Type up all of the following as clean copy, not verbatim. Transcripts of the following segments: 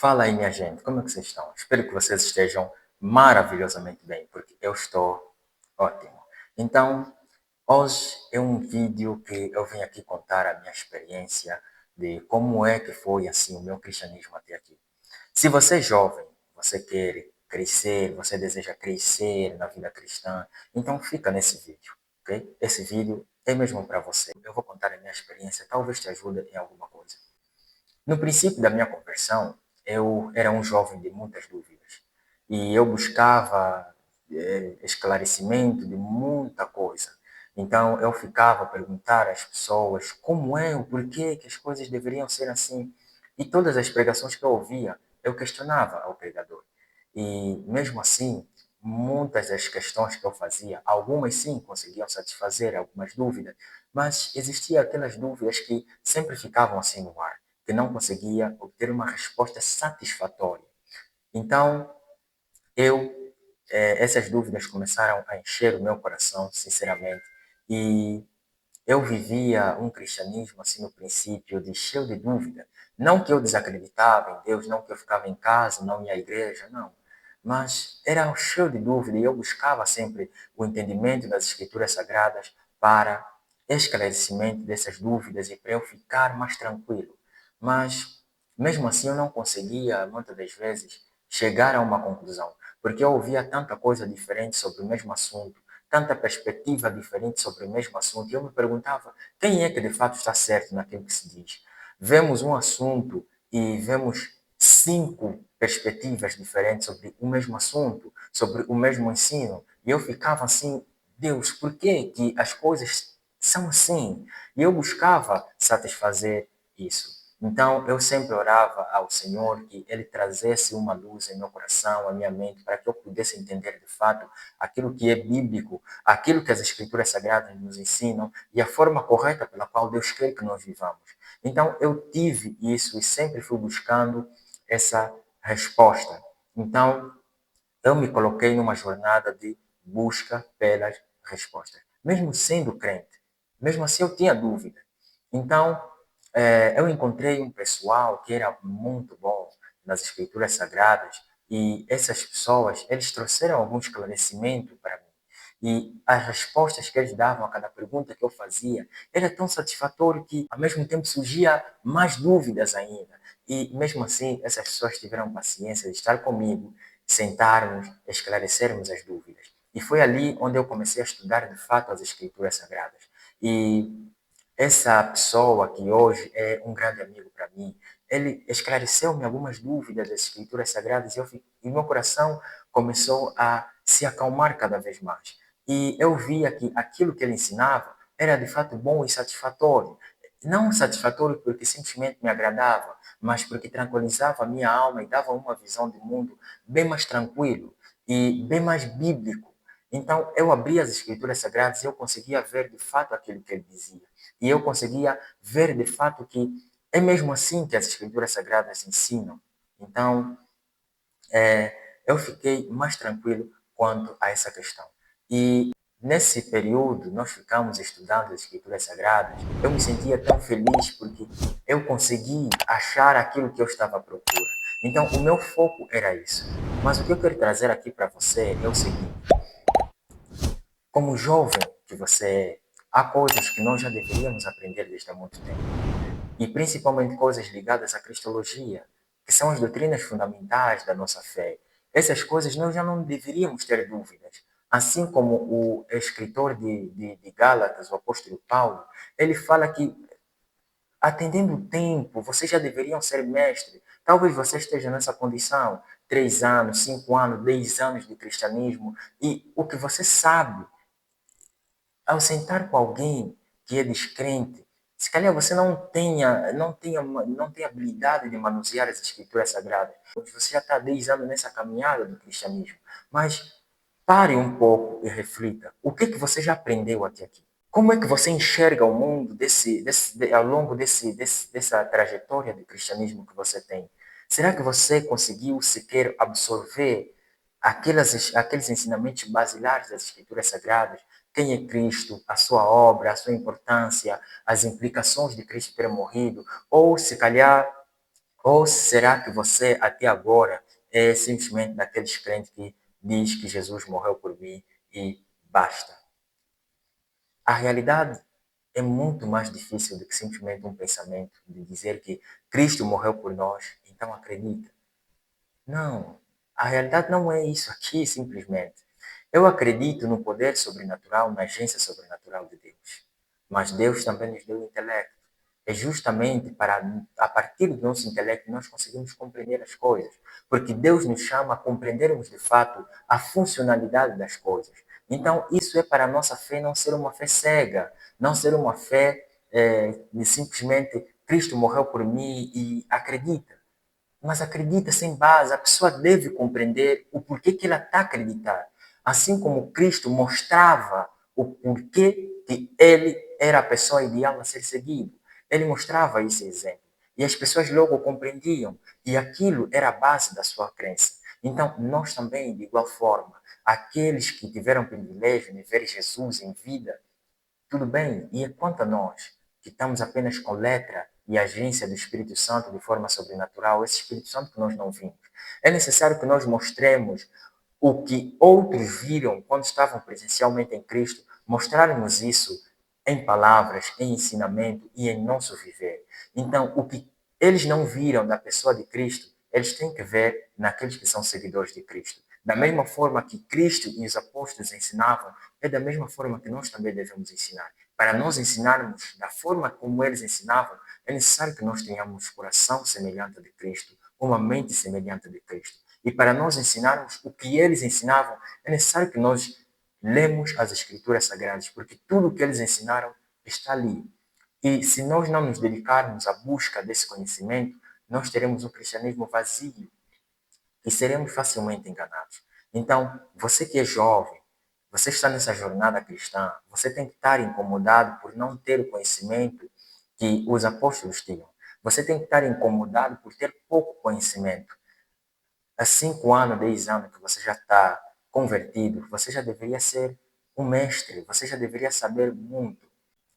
Fala aí, minha gente, como é que vocês estão? Espero que vocês estejam maravilhosamente bem, porque eu estou ótimo. Então, hoje é um vídeo que eu venho aqui contar a minha experiência de como é que foi assim o meu cristianismo até aqui. Se você é jovem, você quer crescer, você deseja crescer na vida cristã, então fica nesse vídeo, ok? Esse vídeo é mesmo para você. Eu vou contar a minha experiência, talvez te ajude em alguma coisa. No princípio da minha conversão, eu era um jovem de muitas dúvidas e eu buscava esclarecimento de muita coisa. Então eu ficava a perguntar às pessoas como é, o porquê que as coisas deveriam ser assim. E todas as pregações que eu ouvia, eu questionava ao pregador. E mesmo assim, muitas das questões que eu fazia, algumas sim conseguiam satisfazer algumas dúvidas, mas existiam aquelas dúvidas que sempre ficavam assim no ar, que não conseguia obter uma resposta satisfatória. Então, essas dúvidas começaram a encher o meu coração, sinceramente, e eu vivia um cristianismo assim no princípio de cheio de dúvida. Não que eu desacreditava em Deus, não que eu ficava em casa, não ia à igreja, não. Mas era cheio de dúvida e eu buscava sempre o entendimento das escrituras sagradas para esclarecimento dessas dúvidas e para eu ficar mais tranquilo. Mas mesmo assim eu não conseguia muitas das vezes chegar a uma conclusão, porque eu ouvia tanta coisa diferente sobre o mesmo assunto, tanta perspectiva diferente sobre o mesmo assunto, e eu me perguntava quem é que de fato está certo naquilo que se diz. Vemos um assunto e vemos cinco perspectivas diferentes sobre o mesmo assunto, sobre o mesmo ensino, e eu ficava assim, Deus, por que que as coisas são assim? E eu buscava satisfazer isso. Então, eu sempre orava ao Senhor que Ele trazesse uma luz em meu coração, à minha mente, para que eu pudesse entender de fato aquilo que é bíblico, aquilo que as Escrituras Sagradas nos ensinam e a forma correta pela qual Deus quer que nós vivamos. Então, eu tive isso e sempre fui buscando essa resposta. Então, eu me coloquei numa jornada de busca pelas respostas. Mesmo sendo crente, mesmo assim eu tinha dúvida. Então, eu encontrei um pessoal que era muito bom nas escrituras sagradas e essas pessoas, eles trouxeram algum esclarecimento para mim. E as respostas que eles davam a cada pergunta que eu fazia era tão satisfatório que, ao mesmo tempo, surgia mais dúvidas ainda. E, mesmo assim, essas pessoas tiveram paciência de estar comigo, sentarmos, esclarecermos as dúvidas. E foi ali onde eu comecei a estudar, de fato, as escrituras sagradas. E essa pessoa que hoje é um grande amigo para mim, ele esclareceu-me algumas dúvidas das escrituras sagradas e meu coração começou a se acalmar cada vez mais. E eu via que aquilo que ele ensinava era de fato bom e satisfatório. Não satisfatório porque simplesmente me agradava, mas porque tranquilizava a minha alma e dava uma visão de mundo bem mais tranquilo e bem mais bíblico. Então, eu abria as escrituras sagradas e eu conseguia ver de fato aquilo que ele dizia. E eu conseguia ver de fato que é mesmo assim que as escrituras sagradas ensinam. Então, eu fiquei mais tranquilo quanto a essa questão. E nesse período, nós ficamos estudando as escrituras sagradas. Eu me sentia tão feliz porque eu consegui achar aquilo que eu estava à procura. Então, o meu foco era isso. Mas o que eu quero trazer aqui para você é o seguinte: como jovem que você é, há coisas que nós já deveríamos aprender desde há muito tempo e principalmente coisas ligadas à cristologia, que são as doutrinas fundamentais da nossa fé. Essas coisas nós já não deveríamos ter dúvidas. Assim como o escritor de Gálatas, o apóstolo Paulo, ele fala que, atendendo o tempo, vocês já deveriam ser mestres. Talvez você esteja nessa condição, 3 anos, 5 anos, 10 anos de cristianismo, e o que você sabe ao sentar com alguém que é descrente, se calhar você não tenha habilidade de manusear as escrituras sagradas. Você já está há 10 anos nessa caminhada do cristianismo. Mas pare um pouco e reflita. O que que você já aprendeu até aqui? Como é que você enxerga o mundo ao longo dessa trajetória de cristianismo que você tem? Será que você conseguiu sequer absorver aqueles ensinamentos basilares das Escrituras Sagradas? Quem é Cristo, a sua obra, a sua importância, as implicações de Cristo ter morrido? Ou, se calhar, Ou será que você, até agora, é simplesmente daqueles crentes que diz que Jesus morreu por mim e basta? A realidade é muito mais difícil do que simplesmente um pensamento de dizer que Cristo morreu por nós, então acredita. Não, a realidade não é isso aqui, simplesmente. Eu acredito no poder sobrenatural, na agência sobrenatural de Deus. Mas Deus também nos deu intelecto. É justamente para, a partir do nosso intelecto, nós conseguimos compreender as coisas. Porque Deus nos chama a compreendermos de fato a funcionalidade das coisas. Então, isso é para a nossa fé não ser uma fé cega, não ser uma fé de simplesmente Cristo morreu por mim e acredita. Mas acredita sem base, a pessoa deve compreender o porquê que ela está a acreditar. Assim como Cristo mostrava o porquê que ele era a pessoa ideal a ser seguido. Ele mostrava esse exemplo. E as pessoas logo compreendiam. E aquilo era a base da sua crença. Então, nós também, de igual forma, aqueles que tiveram o privilégio de ver Jesus em vida, tudo bem, e quanto a nós, que estamos apenas com letra e agência do Espírito Santo de forma sobrenatural, esse Espírito Santo que nós não vimos, é necessário que nós mostremos o que outros viram quando estavam presencialmente em Cristo, mostrarmos isso em palavras, em ensinamento e em nosso viver. Então, o que eles não viram da pessoa de Cristo, eles têm que ver naqueles que são seguidores de Cristo. Da mesma forma que Cristo e os apóstolos ensinavam, é da mesma forma que nós também devemos ensinar. Para nós ensinarmos da forma como eles ensinavam, é necessário que nós tenhamos coração semelhante a de Cristo, uma mente semelhante a de Cristo. E para nós ensinarmos o que eles ensinavam, é necessário que nós lemos as Escrituras Sagradas, porque tudo o que eles ensinaram está ali. E se nós não nos dedicarmos à busca desse conhecimento, nós teremos um cristianismo vazio e seremos facilmente enganados. Então, você que é jovem, você está nessa jornada cristã, você tem que estar incomodado por não ter o conhecimento que os apóstolos tinham. Você tem que estar incomodado por ter pouco conhecimento. Há 5 anos, 10 anos que você já está convertido, você já deveria ser um mestre, você já deveria saber muito.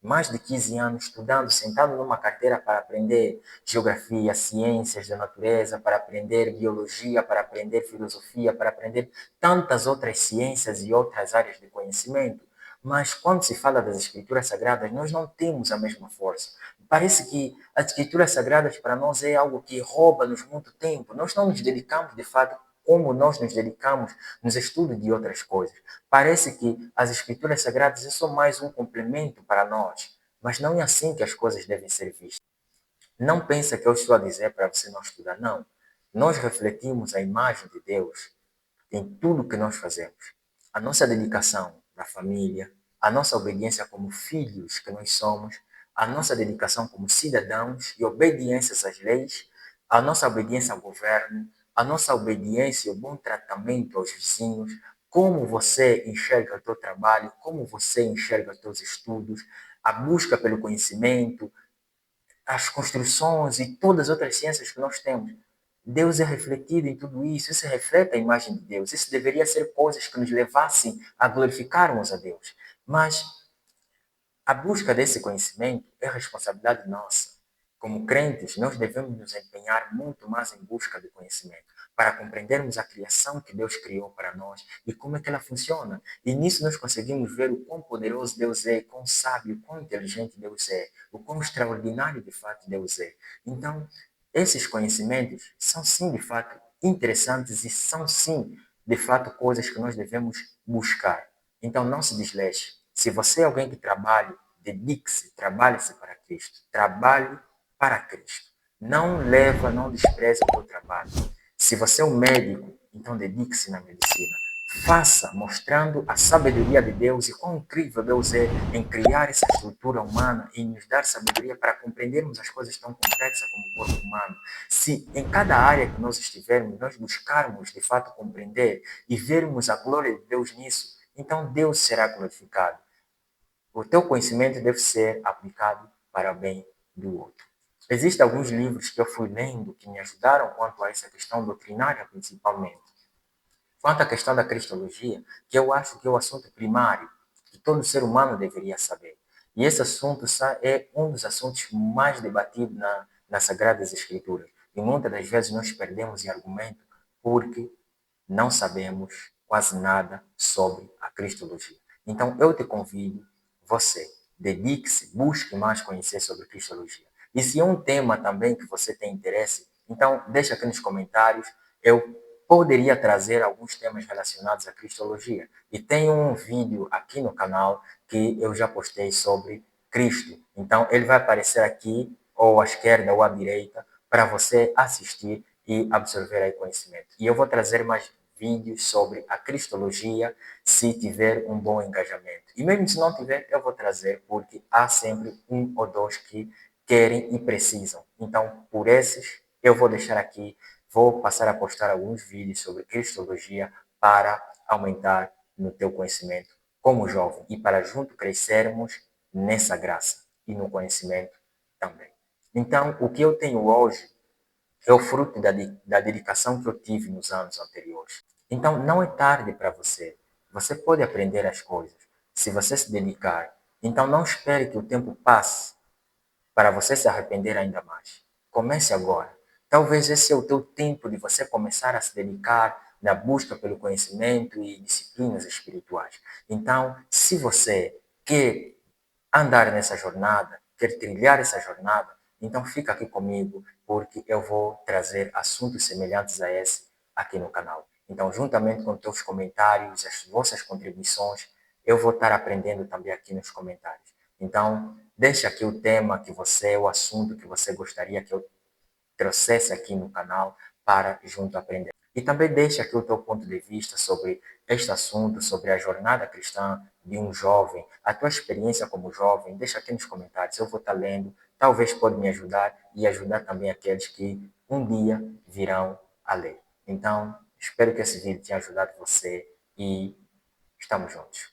Mais de 15 anos estudando, sentado numa carteira para aprender geografia, ciências da natureza, para aprender biologia, para aprender filosofia, para aprender tantas outras ciências e outras áreas de conhecimento. Mas quando se fala das escrituras sagradas, nós não temos a mesma força. Parece que as escrituras sagradas para nós é algo que rouba-nos muito tempo. Nós não nos dedicamos, de fato, como nós nos dedicamos nos estudos de outras coisas. Parece que as escrituras sagradas é só mais um complemento para nós, mas não é assim que as coisas devem ser vistas. Não pensa que eu estou a dizer para você não estudar, não. Nós refletimos a imagem de Deus em tudo que nós fazemos. A nossa dedicação na família, a nossa obediência como filhos que nós somos, a nossa dedicação como cidadãos e obediência às leis, a nossa obediência ao governo, a nossa obediência e o bom tratamento aos vizinhos, como você enxerga o teu trabalho, como você enxerga os teus estudos, a busca pelo conhecimento, as construções e todas as outras ciências que nós temos. Deus é refletido em tudo isso, isso reflete a imagem de Deus. Isso deveria ser coisas que nos levassem a glorificarmos a Deus. Mas a busca desse conhecimento é responsabilidade nossa. Como crentes, nós devemos nos empenhar muito mais em busca do conhecimento, para compreendermos a criação que Deus criou para nós e como é que ela funciona. E nisso nós conseguimos ver o quão poderoso Deus é, quão sábio, quão inteligente Deus é, o quão extraordinário de fato Deus é. Então, esses conhecimentos são sim de fato interessantes e são sim de fato coisas que nós devemos buscar. Então, não se desleixe. Se você é alguém que trabalha, dedique-se, trabalhe-se para Cristo. Trabalhe para Cristo. Não leva, não despreze o teu trabalho. Se você é um médico, então dedique-se na medicina. Faça, mostrando a sabedoria de Deus e quão incrível Deus é em criar essa estrutura humana e nos dar sabedoria para compreendermos as coisas tão complexas como o corpo humano. Se em cada área que nós estivermos, nós buscarmos de fato compreender e vermos a glória de Deus nisso, então Deus será glorificado. O teu conhecimento deve ser aplicado para o bem do outro. Existem alguns livros que eu fui lendo que me ajudaram quanto a essa questão doutrinária, principalmente. Quanto à questão da cristologia, que eu acho que é o assunto primário que todo ser humano deveria saber. E esse assunto é um dos assuntos mais debatidos nas Sagradas Escrituras. E muitas das vezes nós perdemos em argumento porque não sabemos quase nada sobre a Cristologia. Então, eu te convido, você, dedique-se, busque mais conhecer sobre Cristologia. E se é um tema também que você tem interesse, então deixa aqui nos comentários. Eu poderia trazer alguns temas relacionados à Cristologia. E tem um vídeo aqui no canal que eu já postei sobre Cristo. Então, ele vai aparecer aqui, ou à esquerda ou à direita, para você assistir e absorver aí conhecimento. E eu vou trazer mais vídeos sobre a Cristologia se tiver um bom engajamento. E mesmo se não tiver, eu vou trazer, porque há sempre um ou dois que querem e precisam. Então, por esses, eu vou deixar aqui, vou passar a postar alguns vídeos sobre Cristologia para aumentar no teu conhecimento como jovem e para junto crescermos nessa graça e no conhecimento também. Então, o que eu tenho hoje é o fruto da dedicação que eu tive nos anos anteriores. Então, não é tarde para você. Você pode aprender as coisas se você se dedicar. Então, não espere que o tempo passe para você se arrepender ainda mais. Comece agora. Talvez esse é o teu tempo de você começar a se dedicar na busca pelo conhecimento e disciplinas espirituais. Então, se você quer andar nessa jornada, quer trilhar essa jornada, então fica aqui comigo, porque eu vou trazer assuntos semelhantes a esse aqui no canal. Então, juntamente com teus comentários, as vossas contribuições, eu vou estar aprendendo também aqui nos comentários. Então, deixa aqui o tema que você, o assunto que você gostaria que eu trouxesse aqui no canal para junto aprender. E também deixa aqui o teu ponto de vista sobre este assunto, sobre a jornada cristã de um jovem, a tua experiência como jovem, deixa aqui nos comentários, eu vou estar lendo, talvez pode me ajudar e ajudar também aqueles que um dia virão a ler. Então, espero que esse vídeo tenha ajudado você e estamos juntos.